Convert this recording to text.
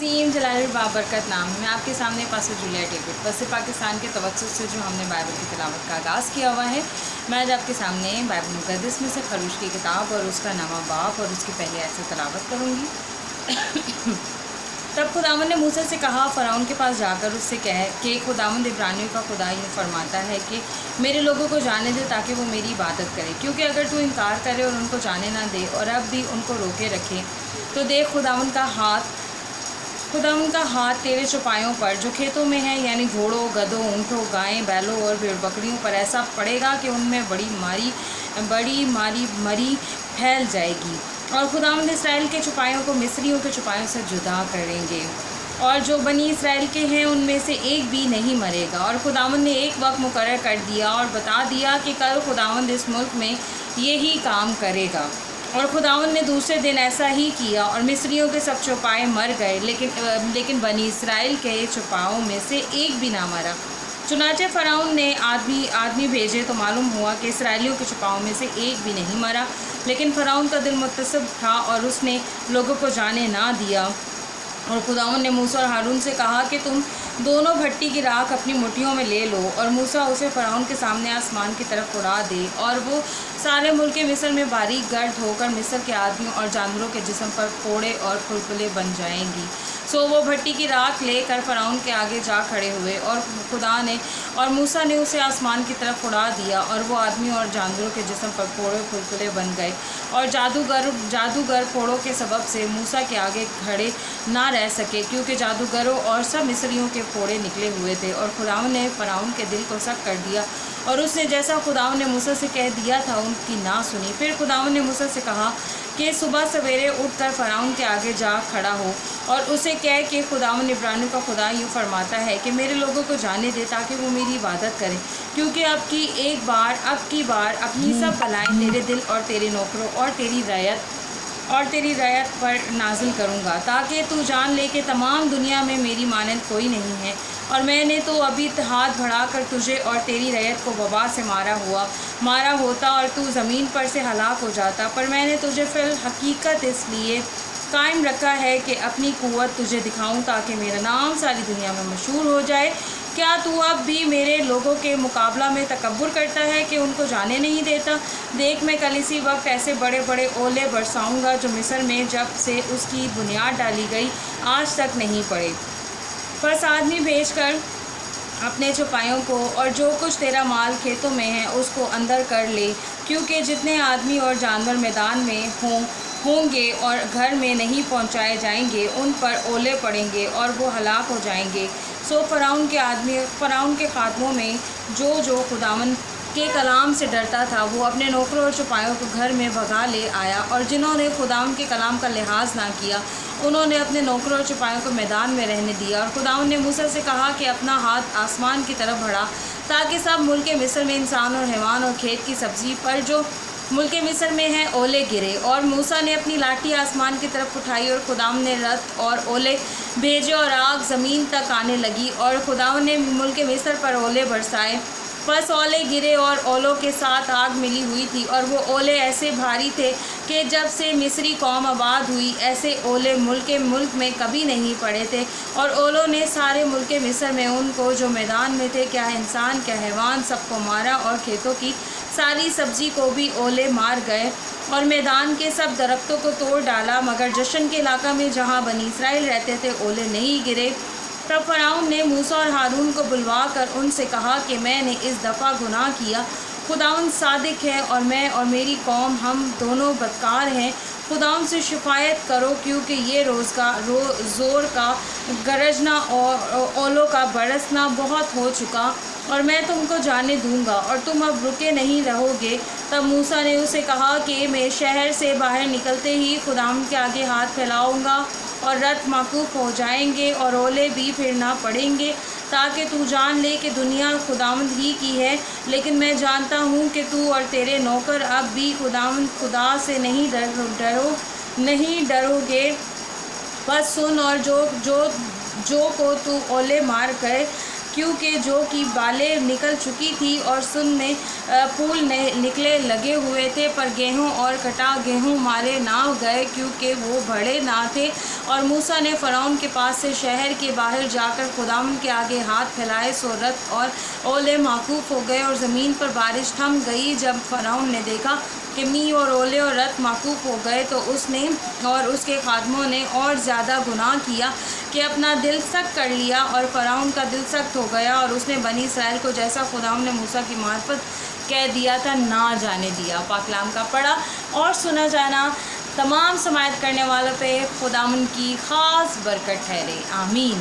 अज़ीम जलाल बाबरकत नाम मैं आपके सामने पासो जूलिया डेविड बस पाकिस्तान के तवज्जुह से जो हमने बाइबल की तिलावत का आगाज़ किया हुआ है। मैं आज आपके सामने बाइबल मुक़द्दस में से खरूश की किताब और उसका नवा बाप और उसकी पहले आयत से तिलावत करूँगी। तब खुदावंद ने मूसा से कहा, फ़िरौन के पास जाकर उससे कह कि खुदावंद इब्रानियों का खुदा यूँ फरमाता है कि मेरे लोगों को जाने दे ताकि वो मेरी इबादत करें, क्योंकि अगर तू इनकार करे और उनको जाने ना दे और अब भी उनको रोके रखे तो देख खुदावंद का हाथ तेरे चौपायों पर जो खेतों में है, यानी घोड़ों, गधों, ऊँटों, गायें, बैलों और भेड़ बकरियों पर ऐसा पड़ेगा कि उनमें बड़ी मरी फैल जाएगी। और खुदावंद इसराइल के चौपायों को मिस्रियों के चौपायों से जुदा करेंगे, और जो बनी इसराइल के हैं उनमें से एक भी नहीं मरेगा। और खुदावंद ने एक वक्त मुकर्रर कर दिया और बता दिया कि कल खुदावंद इस मुल्क में यही काम करेगा। और खुदावंद ने दूसरे दिन ऐसा ही किया और मिस्रियों के सब चौपाए मर गए, लेकिन बनी इसराइल के चौपाओं में से एक भी ना मरा। चुनाचे फ़िरौन ने आदमी भेजे तो मालूम हुआ कि इसराइलियों के चौपाओं में से एक भी नहीं मरा, लेकिन फ़िरौन का दिल मुतसब था और उसने लोगों को जाने ना दिया। और खुदावंद ने मूसा और हारून से कहा कि तुम दोनों भट्टी की राख अपनी मुट्ठियों में ले लो, और मूसा उसे फ़िरौन के सामने आसमान की तरफ उड़ा दे, और वो सारे मुल्क मिस्र में बारीक गर्द होकर मिस्र के आदमियों और जानवरों के जिस्म पर फोड़े और फुलफुले बन जाएंगी। सो वो भट्टी की राख लेकर फ़िरौन के आगे जा खड़े हुए, और मूसा ने उसे आसमान की तरफ उड़ा दिया, और वो आदमी और जानवरों के जिस्म पर फोड़े फुलफुले बन गए। और जादूगर फोड़ों के सबब से मूसा के आगे खड़े ना रह सके, क्योंकि जादूगरों और सब मिस्रियों के फोड़े निकले हुए थे। और खुदावंद ने फ़िरौन के दिल को सख्त कर दिया, और उसने जैसा खुदावंद ने मूसा से कह दिया था उनकी ना सुनी। फिर खुदावंद ने मूसा से कहा कि सुबह सवेरे उठकर फ़िरौन के आगे जा खड़ा हो, और उसे कह कि खुदावंद इब्रानियों का खुदा यूँ फरमाता है कि मेरे लोगों को जाने दे ताकि वो मेरी इबादत करें, क्योंकि अब की बार अपनी सब भलाएँ तेरे दिल और तेरे नौकरों और तेरी रैयत पर नाजिल करूँगा, ताकि तू जान ले कि तमाम दुनिया में मेरी मानंद कोई नहीं है। और मैंने तो अभी हाथ बढ़ाकर तुझे और तेरी रैयत को वबा से मारा होता और तू ज़मीन पर से हलाक हो जाता, पर मैंने तुझे फिल हकीकत इसलिए कायम रखा है कि अपनी कुव्वत तुझे दिखाऊं, ताकि मेरा नाम सारी दुनिया में मशहूर हो जाए। क्या तू अब भी मेरे लोगों के मुकाबला में तकब्बुर करता है कि उनको जाने नहीं देता? देख, मैं कल इसी वक्त ऐसे बड़े बड़े ओले बरसाऊँगा जो मिस्र में जब से उसकी बुनियाद डाली गई आज तक नहीं पड़े। बस आदमी भेजकर अपने चौपायों को और जो कुछ तेरा माल खेतों में है उसको अंदर कर ले, क्योंकि जितने आदमी और जानवर मैदान में होंगे और घर में नहीं पहुंचाए जाएंगे उन पर ओले पड़ेंगे और वो हलाक हो जाएंगे। सो फ़िरौन के खात्मों में जो खुदावंद के कलाम से डरता था वो अपने नौकरों और चौपायों को घर में भगा ले आया, और जिन्होंने खुदावंद के कलाम का लिहाज ना किया उन्होंने अपने नौकरों और चौपायों को मैदान में रहने दिया। और खुदावंद ने मूसा से कहा कि अपना हाथ आसमान की तरफ बढ़ा, ताकि सब मुल्क मिस्र में इंसान और हैवान और खेत की सब्ज़ी पर जो मुल्क मिस्र में है ओले गिरे। और मूसा ने अपनी लाठी आसमान की तरफ उठाई, और खुदावंद ने रत और ओले भेजे और आग ज़मीन तक आने लगी, और खुदावंद ने मुल्क मिस्र पर ओले बरसाए। बस ओले गिरे और ओलों के साथ आग मिली हुई थी, और वो ओले ऐसे भारी थे कि जब से मिस्री कौम आबाद हुई ऐसे ओले मुल्क में कभी नहीं पड़े थे। और ओलों ने सारे मुल्क मिस्र में उनको जो मैदान में थे, क्या इंसान क्या हैवान, सबको मारा, और खेतों की सारी सब्ज़ी को भी ओले मार गए, और मैदान के सब दरख्तों को तोड़ डाला, मगर जशन के इलाका में जहाँ बनी इसराइल रहते थे ओले नहीं गिरे। तब फ़िरौन ने मूसा और हारून को बुलवा कर उनसे कहा कि मैंने इस दफ़ा गुनाह किया, खुदावंद सादिक है और मैं और मेरी कौम हम दोनों बदकार हैं। खुदावंद से शिकायत करो, क्योंकि ये ज़ोर का गरजना और ओलों का बरसना बहुत हो चुका, और मैं तुमको जाने दूंगा और तुम अब रुके नहीं रहोगे। तब मूसा ने उसे कहा कि मैं शहर से बाहर निकलते ही खुदावंद के आगे हाथ फैलाऊंगा और रत मौकूफ़ हो जाएंगे और ओले भी फिर ना पड़ेंगे, ताकि तू जान ले कि दुनिया खुदावंद ही की है। लेकिन मैं जानता हूँ कि तू और तेरे नौकर अब भी खुदा से नहीं डरोगे। बस सुन, और जो को तू ओले मार कर کیونکہ جو کہ بالیں نکل چکی تھی اور سن میں پھول نکلے لگے ہوئے تھے، پر گیہوں اور کٹا گیہوں مارے نہ گئے کیونکہ وہ بڑے نہ تھے۔ اور موسیٰ نے فرعون کے پاس سے شہر کے باہر جا کر خداوند کے آگے ہاتھ پھیلائے، سو رت اور اولے موقوف ہو گئے اور زمین پر بارش تھم گئی۔ جب فرعون نے دیکھا کہ می اور اولے اور رت موقوف ہو گئے تو اس نے اور اس کے خادموں نے اور زیادہ گناہ کیا کہ اپنا دل سخت کر لیا، اور فرعون کا دل سخت ہو گیا، اور اس نے بنی اسرائیل کو جیسا خداوند نے موسیٰ کی معرفت کہہ دیا تھا نہ جانے دیا۔ پاک کلام کا پڑھا اور سنا جانا تمام سماعت کرنے والوں پہ خداوند کی خاص برکت ٹھہرے، آمین۔